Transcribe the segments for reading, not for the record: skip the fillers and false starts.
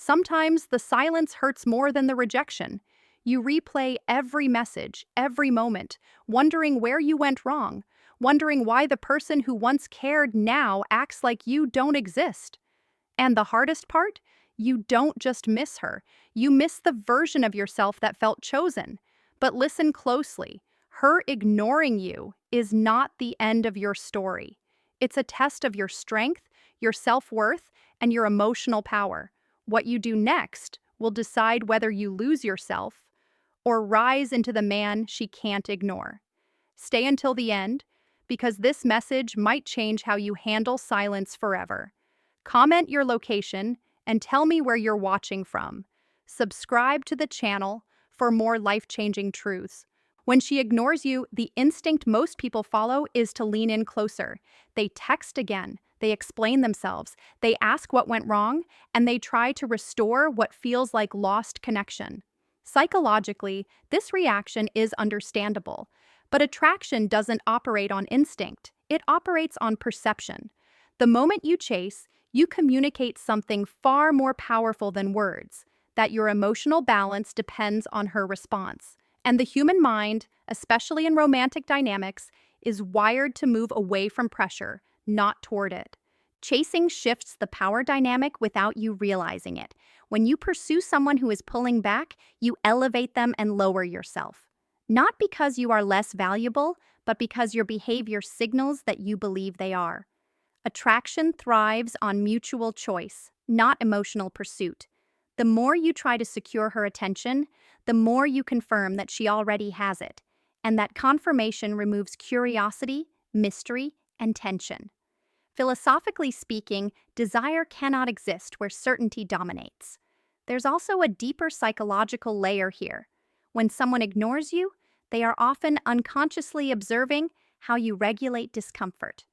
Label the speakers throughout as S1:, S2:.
S1: Sometimes the silence hurts more than the rejection. You replay every message, every moment, wondering where you went wrong, wondering why the person who once cared now acts like you don't exist. And the hardest part? You don't just miss her, you miss the version of yourself that felt chosen. But listen closely. Her ignoring you is not the end of your story. It's a test of your strength, your self-worth, and your emotional power. What you do next will decide whether you lose yourself or rise into the man she can't ignore. Stay until the end, because this message might change how you handle silence forever. Comment your location and tell me where you're watching from. Subscribe to the channel for more life-changing truths. When she ignores you, the instinct most people follow is to lean in closer. They text again, they explain themselves, they ask what went wrong, and they try to restore what feels like lost connection. Psychologically, this reaction is understandable, but attraction doesn't operate on instinct, it operates on perception. The moment you chase, you communicate something far more powerful than words, that your emotional balance depends on her response. And the human mind, especially in romantic dynamics, is wired to move away from pressure, not toward it. Chasing shifts the power dynamic without you realizing it. When you pursue someone who is pulling back, you elevate them and lower yourself. Not because you are less valuable, but because your behavior signals that you believe they are. Attraction thrives on mutual choice, not emotional pursuit. The more you try to secure her attention, the more you confirm that she already has it, and that confirmation removes curiosity, mystery, and tension. Philosophically speaking, desire cannot exist where certainty dominates. There's also a deeper psychological layer here. When someone ignores you, they are often unconsciously observing how you regulate discomfort.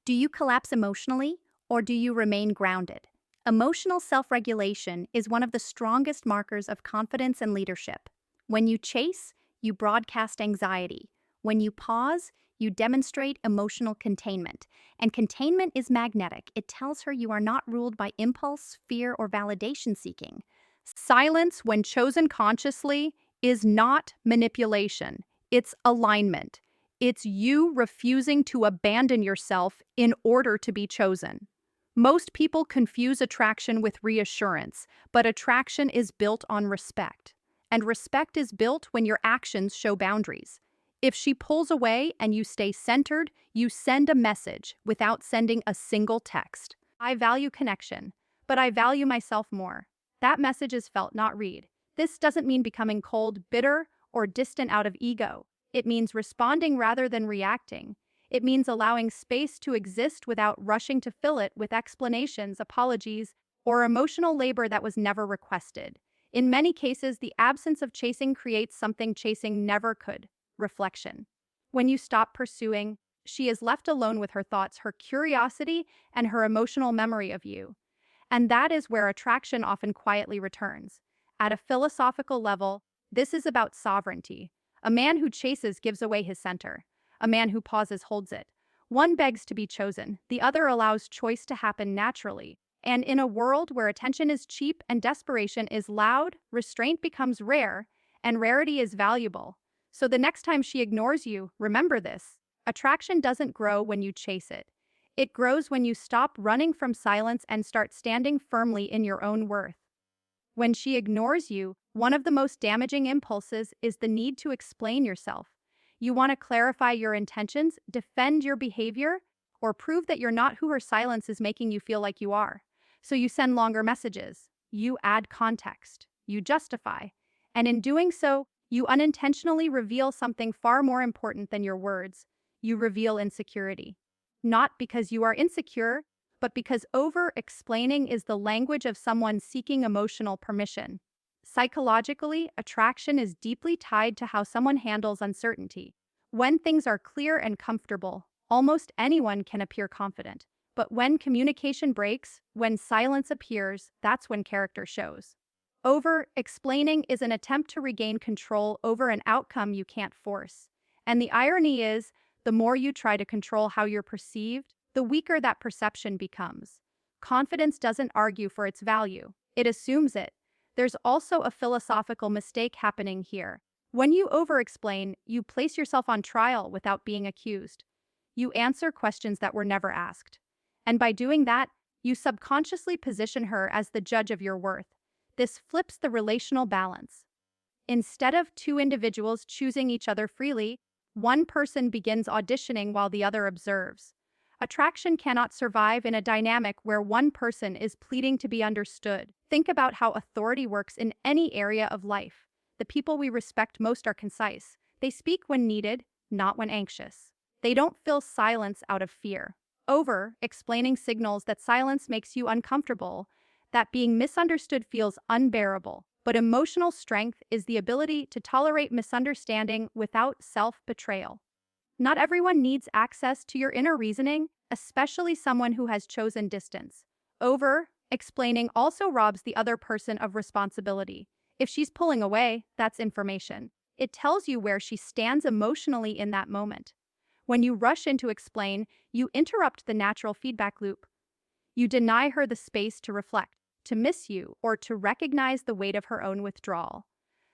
S1: Do you collapse emotionally, or do you remain grounded? Emotional self-regulation is one of the strongest markers of confidence and leadership. When you chase, you broadcast anxiety. When you pause, you demonstrate emotional containment. And containment is magnetic. It tells her you are not ruled by impulse, fear, or validation seeking. Silence, when chosen consciously, is not manipulation. It's alignment. It's you refusing to abandon yourself in order to be chosen. Most people confuse attraction with reassurance, but attraction is built on respect. And respect is built when your actions show boundaries. If she pulls away and you stay centered, you send a message without sending a single text. I value connection, but I value myself more. That message is felt, not read. This doesn't mean becoming cold, bitter, or distant out of ego. It means responding rather than reacting. It means allowing space to exist without rushing to fill it with explanations, apologies, or emotional labor that was never requested. In many cases, the absence of chasing creates something chasing never could: reflection. When you stop pursuing, she is left alone with her thoughts, her curiosity, and her emotional memory of you. And that is where attraction often quietly returns. At a philosophical level, this is about sovereignty. A man who chases gives away his center. A man who pauses holds it. One begs to be chosen, the other allows choice to happen naturally. And in a world where attention is cheap and desperation is loud, restraint becomes rare, and rarity is valuable. So the next time she ignores you, remember this: attraction doesn't grow when you chase it. It grows when you stop running from silence and start standing firmly in your own worth. When she ignores you, one of the most damaging impulses is the need to explain yourself. You want to clarify your intentions, defend your behavior, or prove that you're not who her silence is making you feel like you are. So you send longer messages, you add context, you justify, and in doing so, you unintentionally reveal something far more important than your words. You reveal insecurity. Not because you are insecure, but because over-explaining is the language of someone seeking emotional permission. Psychologically, attraction is deeply tied to how someone handles uncertainty. When things are clear and comfortable, almost anyone can appear confident. But when communication breaks, when silence appears, that's when character shows. Over-explaining is an attempt to regain control over an outcome you can't force. And the irony is, the more you try to control how you're perceived, the weaker that perception becomes. Confidence doesn't argue for its value. It assumes it. There's also a philosophical mistake happening here. When you over-explain, you place yourself on trial without being accused. You answer questions that were never asked. And by doing that, you subconsciously position her as the judge of your worth. This flips the relational balance. Instead of two individuals choosing each other freely, one person begins auditioning while the other observes. Attraction cannot survive in a dynamic where one person is pleading to be understood. Think about how authority works in any area of life. The people we respect most are concise. They speak when needed, not when anxious. They don't fill silence out of fear. Over-explaining signals that silence makes you uncomfortable, that being misunderstood feels unbearable. But emotional strength is the ability to tolerate misunderstanding without self-betrayal. Not everyone needs access to your inner reasoning, especially someone who has chosen distance. Over-explaining also robs the other person of responsibility. If she's pulling away, that's information. It tells you where she stands emotionally in that moment. When you rush in to explain, you interrupt the natural feedback loop. You deny her the space to reflect, to miss you, or to recognize the weight of her own withdrawal.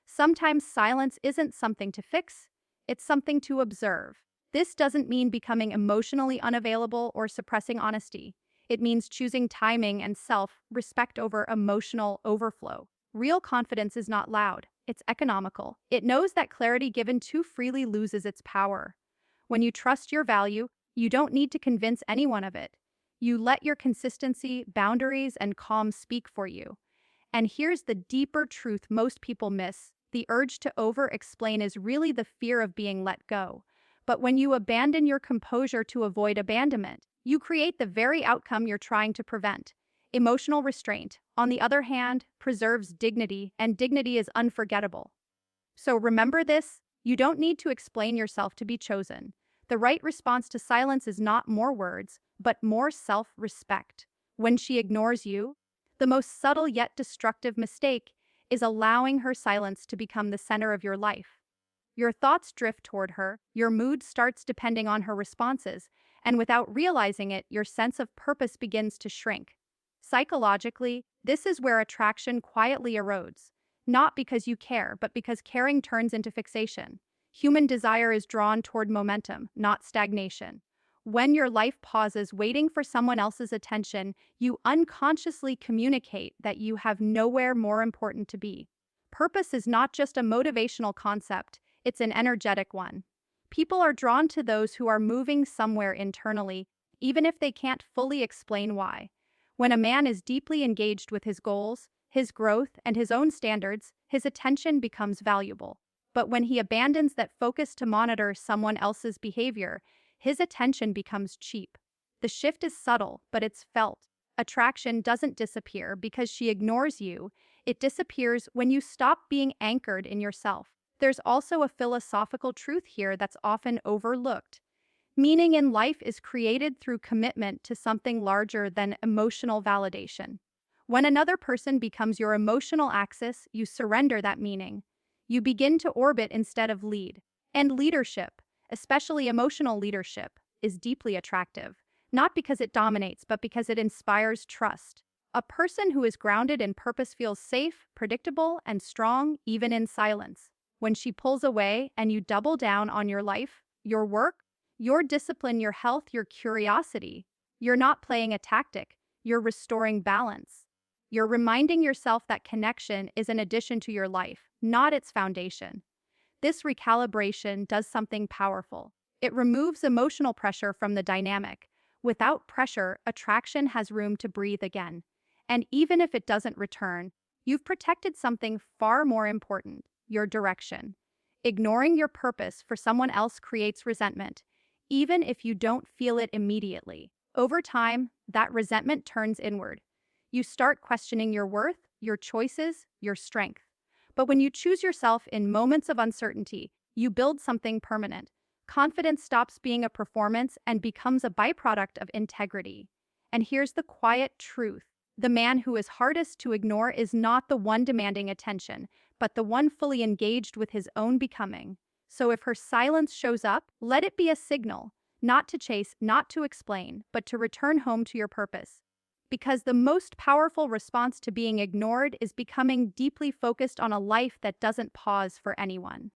S1: Sometimes silence isn't something to fix, it's something to observe. This doesn't mean becoming emotionally unavailable or suppressing honesty. It means choosing timing and self-respect over emotional overflow. Real confidence is not loud, it's economical. It knows that clarity given too freely loses its power. When you trust your value, you don't need to convince anyone of it. You let your consistency, boundaries, and calm speak for you. And here's the deeper truth most people miss. The urge to over-explain is really the fear of being let go. But when you abandon your composure to avoid abandonment, you create the very outcome you're trying to prevent. Emotional restraint, on the other hand, preserves dignity, and dignity is unforgettable. So remember this, you don't need to explain yourself to be chosen. The right response to silence is not more words, but more self-respect. When she ignores you, the most subtle yet destructive mistake is allowing her silence to become the center of your life. Your thoughts drift toward her, your mood starts depending on her responses, and without realizing it, your sense of purpose begins to shrink. Psychologically, this is where attraction quietly erodes, not because you care, but because caring turns into fixation. Human desire is drawn toward momentum, not stagnation. When your life pauses waiting for someone else's attention, you unconsciously communicate that you have nowhere more important to be. Purpose is not just a motivational concept, it's an energetic one. People are drawn to those who are moving somewhere internally, even if they can't fully explain why. When a man is deeply engaged with his goals, his growth, and his own standards, his attention becomes valuable. But when he abandons that focus to monitor someone else's behavior, his attention becomes cheap. The shift is subtle, but it's felt. Attraction doesn't disappear because she ignores you. It disappears when you stop being anchored in yourself. There's also a philosophical truth here that's often overlooked. Meaning in life is created through commitment to something larger than emotional validation. When another person becomes your emotional axis, you surrender that meaning. You begin to orbit instead of lead. And leadership, especially emotional leadership, is deeply attractive, not because it dominates, but because it inspires trust. A person who is grounded in purpose feels safe, predictable, and strong, even in silence. When she pulls away and you double down on your life, your work, your discipline, your health, your curiosity, you're not playing a tactic, you're restoring balance. You're reminding yourself that connection is an addition to your life, not its foundation. This recalibration does something powerful. It removes emotional pressure from the dynamic. Without pressure, attraction has room to breathe again. And even if it doesn't return, you've protected something far more important, your direction. Ignoring your purpose for someone else creates resentment, even if you don't feel it immediately. Over time, that resentment turns inward. You start questioning your worth, your choices, your strength. But when you choose yourself in moments of uncertainty, you build something permanent. Confidence stops being a performance and becomes a byproduct of integrity. And here's the quiet truth. The man who is hardest to ignore is not the one demanding attention, but the one fully engaged with his own becoming. So if her silence shows up, let it be a signal, not to chase, not to explain, but to return home to your purpose. Because the most powerful response to being ignored is becoming deeply focused on a life that doesn't pause for anyone.